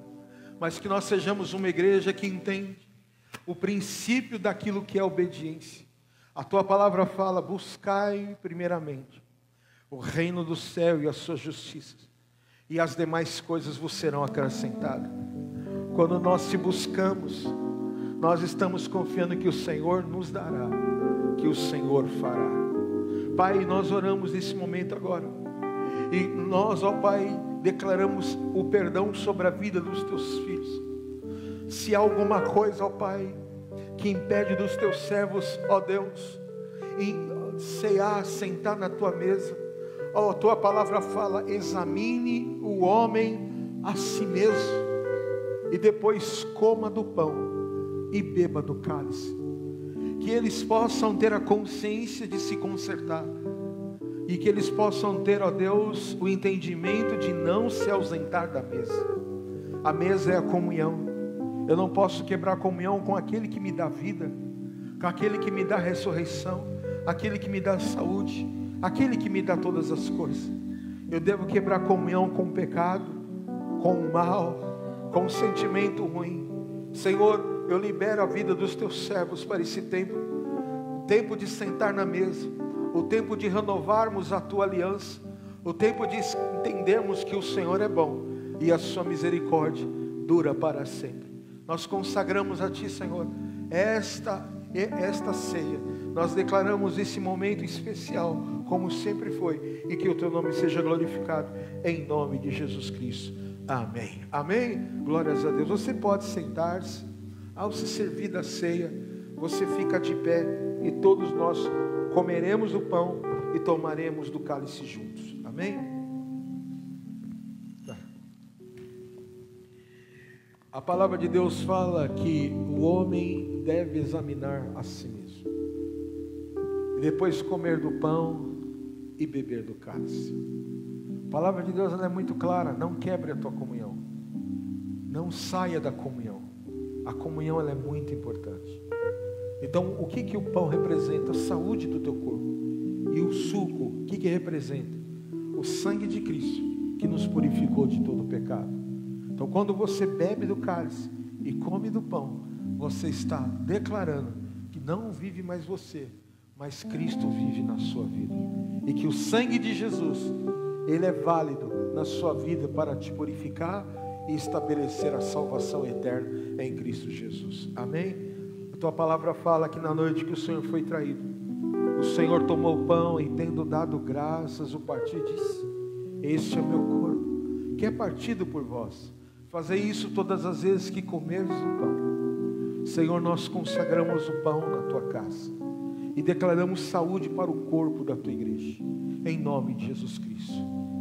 mas que nós sejamos uma igreja que entende o princípio daquilo que é obediência. A tua palavra fala: buscai primeiramente o reino do céu e a sua justiça, e as demais coisas vos serão acrescentadas. Quando nós te buscamos, nós estamos confiando que o Senhor nos dará, que o Senhor fará. Pai, nós oramos nesse momento agora, e nós, ó Pai, declaramos o perdão sobre a vida dos teus filhos. Se há alguma coisa, ó Pai, que impede dos teus servos, ó Deus, em cear, sentar na tua mesa, ó, a tua palavra fala: examine o homem a si mesmo, e depois coma do pão e beba do cálice. Que eles possam ter a consciência de se consertar, e que eles possam ter, ó Deus, o entendimento de não se ausentar da mesa. A mesa é a comunhão. Eu não posso quebrar a comunhão com aquele que me dá vida, com aquele que me dá ressurreição, aquele que me dá saúde, aquele que me dá todas as coisas. Eu devo quebrar a comunhão com o pecado, com o mal, com o sentimento ruim. Senhor, eu libero a vida dos teus servos para esse tempo, o tempo de sentar na mesa, o tempo de renovarmos a tua aliança, o tempo de entendermos que o Senhor é bom e a sua misericórdia dura para sempre. Nós consagramos a ti, Senhor, esta ceia. Nós declaramos esse momento especial, como sempre foi, e que o teu nome seja glorificado, em nome de Jesus Cristo. Amém. Amém? Glórias a Deus. Você pode sentar-se. Ao se servir da ceia, você fica de pé, e todos nós comeremos o pão e tomaremos do cálice juntos. Amém? Tá. A palavra de Deus fala que o homem deve examinar a si mesmo, e depois comer do pão e beber do cálice. A palavra de Deus, ela é muito clara: não quebre a tua comunhão, não saia da comunhão. A comunhão, ela é muito importante. Então, o que o pão representa? A saúde do teu corpo. E o suco, o que representa? O sangue de Cristo, que nos purificou de todo o pecado. Então, quando você bebe do cálice e come do pão, você está declarando que não vive mais você, mas Cristo vive na sua vida. E que o sangue de Jesus, ele é válido na sua vida para te purificar e estabelecer a salvação eterna em Cristo Jesus. Amém? A tua palavra fala que na noite que o Senhor foi traído, o Senhor tomou o pão e, tendo dado graças, o partiu e disse: este é o meu corpo, que é partido por vós. Fazei isso todas as vezes que comerdes o pão. Senhor, nós consagramos o pão na tua casa e declaramos saúde para o corpo da tua igreja, em nome de Jesus Cristo.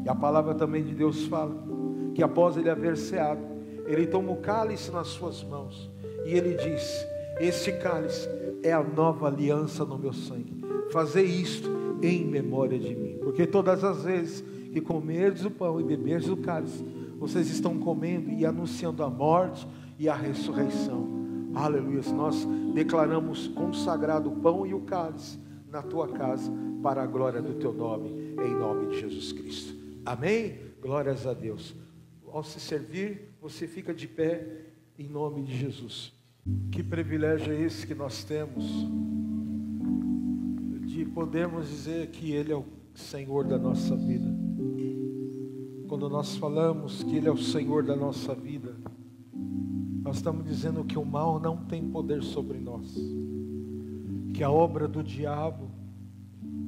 E a palavra também de Deus fala que após ele haver ceado, ele toma o cálice nas suas mãos e ele diz: este cálice é a nova aliança no meu sangue. Fazei isto em memória de mim. Porque todas as vezes que comerdes o pão e beberdes o cálice, vocês estão comendo e anunciando a morte e a ressurreição. Aleluia. Nós declaramos consagrado o pão e o cálice na tua casa, para a glória do teu nome, em nome de Jesus Cristo. Amém? Glórias a Deus. Ao se servir, você fica de pé, em nome de Jesus. Que privilégio é esse que nós temos, de podermos dizer que Ele é o Senhor da nossa vida. Quando nós falamos que Ele é o Senhor da nossa vida, nós estamos dizendo que o mal não tem poder sobre nós, que a obra do diabo,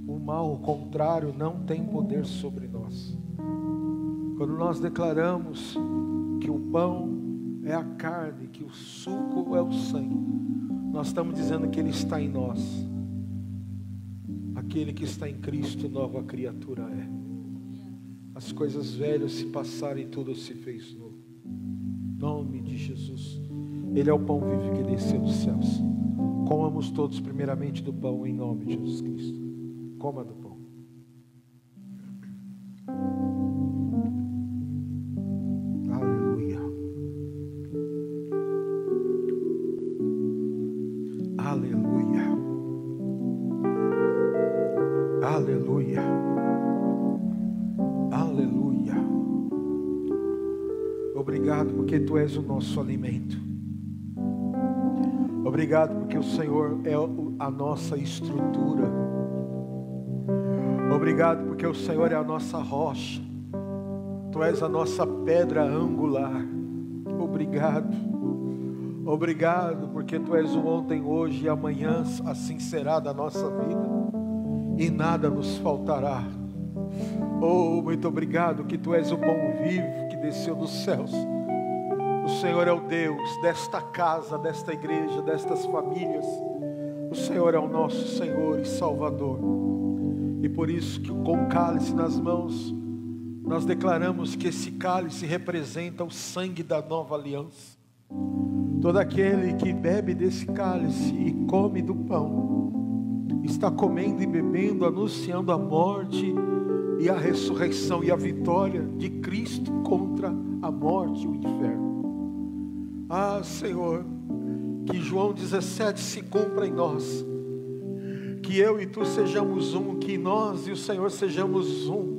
o mal, o contrário, não tem poder sobre nós. Quando nós declaramos que o pão é a carne, que o suco é o sangue, nós estamos dizendo que Ele está em nós. Aquele que está em Cristo, nova criatura é. As coisas velhas se passaram e tudo se fez novo. Em nome de Jesus. Ele é o pão vivo que desceu dos céus. Comamos todos primeiramente do pão, em nome de Jesus Cristo. Coma do pão. Aleluia, aleluia. Obrigado porque Tu és o nosso alimento. Obrigado porque o Senhor é a nossa estrutura. Obrigado porque o Senhor é a nossa rocha. Tu és a nossa pedra angular. Obrigado. Obrigado, porque Tu és o ontem, hoje e amanhã, assim será da nossa vida, e nada nos faltará. Oh, muito obrigado, que Tu és o pão vivo que desceu dos céus. O Senhor é o Deus desta casa, desta igreja, destas famílias. O Senhor é o nosso Senhor e Salvador. E por isso que com o cálice nas mãos, nós declaramos que esse cálice representa o sangue da nova aliança. Todo aquele que bebe desse cálice e come do pão, está comendo e bebendo, anunciando a morte e a ressurreição e a vitória de Cristo contra a morte e o inferno. Ah, Senhor, que João 17 se cumpra em nós, que eu e Tu sejamos um, que nós e o Senhor sejamos um.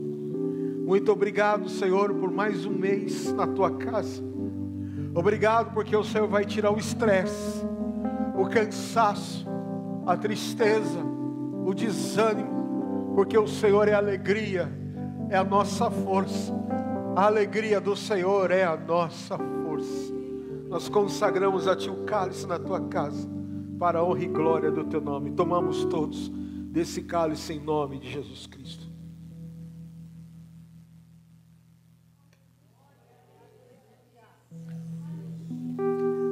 Muito obrigado, Senhor, por mais um mês na Tua casa. Obrigado porque o Senhor vai tirar o estresse, o cansaço, a tristeza, o desânimo, porque o Senhor é a alegria, é a nossa força. A alegria do Senhor é a nossa força. Nós consagramos a Ti o cálice na Tua casa, para a honra e glória do Teu nome. Tomamos todos desse cálice em nome de Jesus Cristo.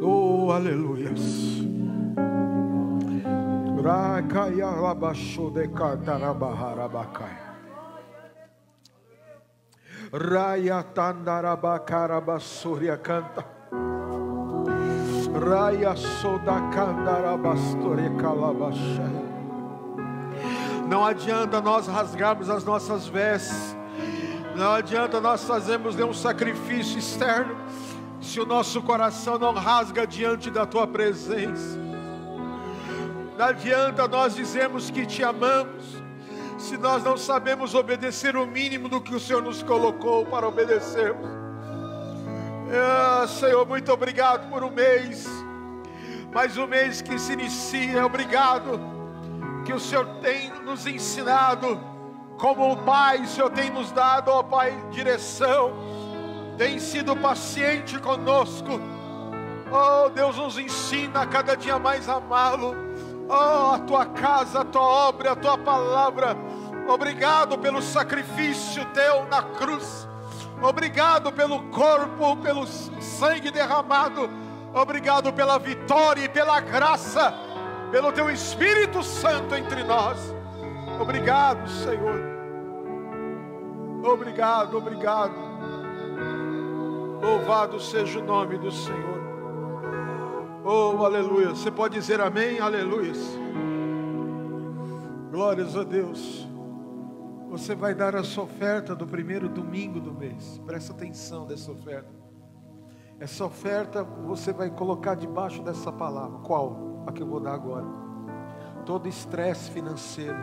Oh, aleluias. Raya tandarabakarabasurya canta. Raya sodakandarabastoria calabashaya. Não adianta nós rasgarmos as nossas vestes, não adianta nós fazermos nenhum sacrifício externo, se o nosso coração não rasga diante da Tua presença. Não adianta nós dizermos que Te amamos, se nós não sabemos obedecer o mínimo do que o Senhor nos colocou para obedecermos. Senhor, muito obrigado por um mês, mais um mês que se inicia. Obrigado que o Senhor tem nos ensinado, como o Pai, o Senhor tem nos dado, ó Pai, direção, tem sido paciente conosco. Oh, Deus nos ensina a cada dia mais a amá-lo. Oh, a Tua casa, a Tua obra, a Tua palavra. Obrigado pelo sacrifício Teu na cruz. Obrigado pelo corpo, pelo sangue derramado. Obrigado pela vitória e pela graça, pelo Teu Espírito Santo entre nós. Obrigado, Senhor. Obrigado, obrigado. Louvado seja o nome do Senhor. Oh, aleluia. Você pode dizer amém? Aleluia. Glórias a Deus. Você vai dar a sua oferta do primeiro domingo do mês. Presta atenção dessa oferta. Essa oferta você vai colocar debaixo dessa palavra. Qual? A que eu vou dar agora. Todo estresse financeiro,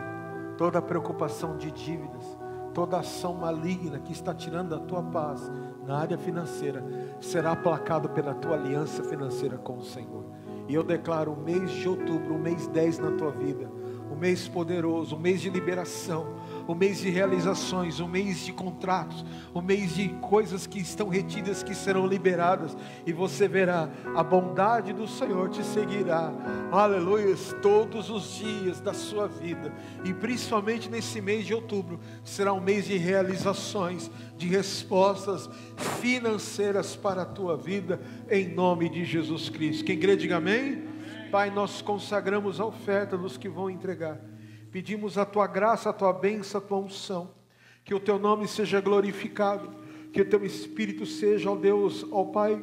toda preocupação de dívidas, toda ação maligna que está tirando a tua paz na área financeira, será aplacado pela tua aliança financeira com o Senhor. E eu declaro o mês de outubro, o mês 10 na tua vida, um mês poderoso, um mês de liberação, um mês de realizações, um mês de contratos, um mês de coisas que estão retidas, que serão liberadas, e você verá a bondade do Senhor te seguirá, aleluia, todos os dias da sua vida. E principalmente nesse mês de outubro, será um mês de realizações, de respostas financeiras para a tua vida, em nome de Jesus Cristo. Quem crê, diga amém. Pai, nós consagramos a oferta dos que vão entregar. Pedimos a Tua graça, a Tua bênção, a Tua unção. Que o Teu nome seja glorificado. Que o Teu Espírito seja, ó Deus, ó Pai,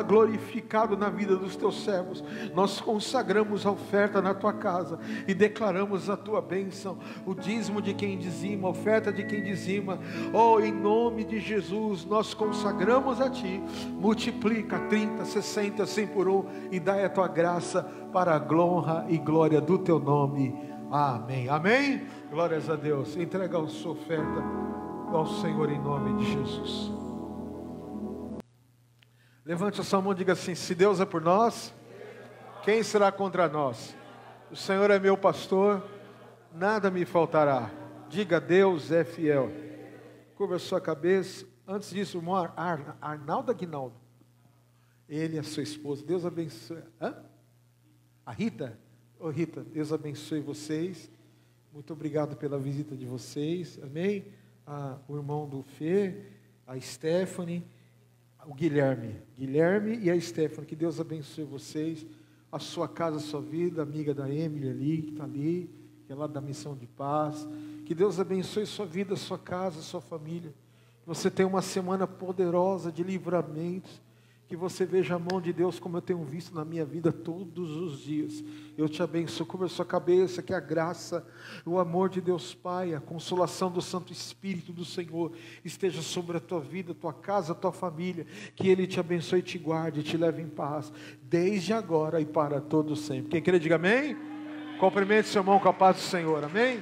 glorificado na vida dos Teus servos. Nós consagramos a oferta na Tua casa e declaramos a Tua bênção. O dízimo de quem dizima, a oferta de quem dizima. Oh, em nome de Jesus, nós consagramos a Ti. Multiplica 30, 60, 100 por um e dai a Tua graça para a honra e glória do Teu nome. Amém. Amém? Glórias a Deus. Entrega a sua oferta ao Senhor em nome de Jesus. Levante a sua mão e diga assim: se Deus é por nós, quem será contra nós? O Senhor é meu pastor, nada me faltará. Diga: Deus é fiel. Curva a sua cabeça. Antes disso, irmão Arnaldo Aguinaldo, Ele e a sua esposa. Deus abençoe. Hã? A Rita? Ô Rita, Deus abençoe vocês. Muito obrigado pela visita de vocês. Amém? O irmão do Fê, a Stephanie, o Guilherme e a Stephanie. Que Deus abençoe vocês. A sua casa, a sua vida. Amiga da Emily ali, que está ali, que é lá da Missão de Paz. Que Deus abençoe sua vida, sua casa, sua família. Que você tenha uma semana poderosa de livramentos. Que você veja a mão de Deus como eu tenho visto na minha vida todos os dias. Eu te abençoo, cubra a sua cabeça, que a graça, o amor de Deus Pai, a consolação do Santo Espírito do Senhor esteja sobre a tua vida, a tua casa, a tua família. Que Ele te abençoe, te guarde, te leve em paz, desde agora e para todo sempre. Quem crê, diga amém. Cumprimente seu irmão com a paz do Senhor, amém.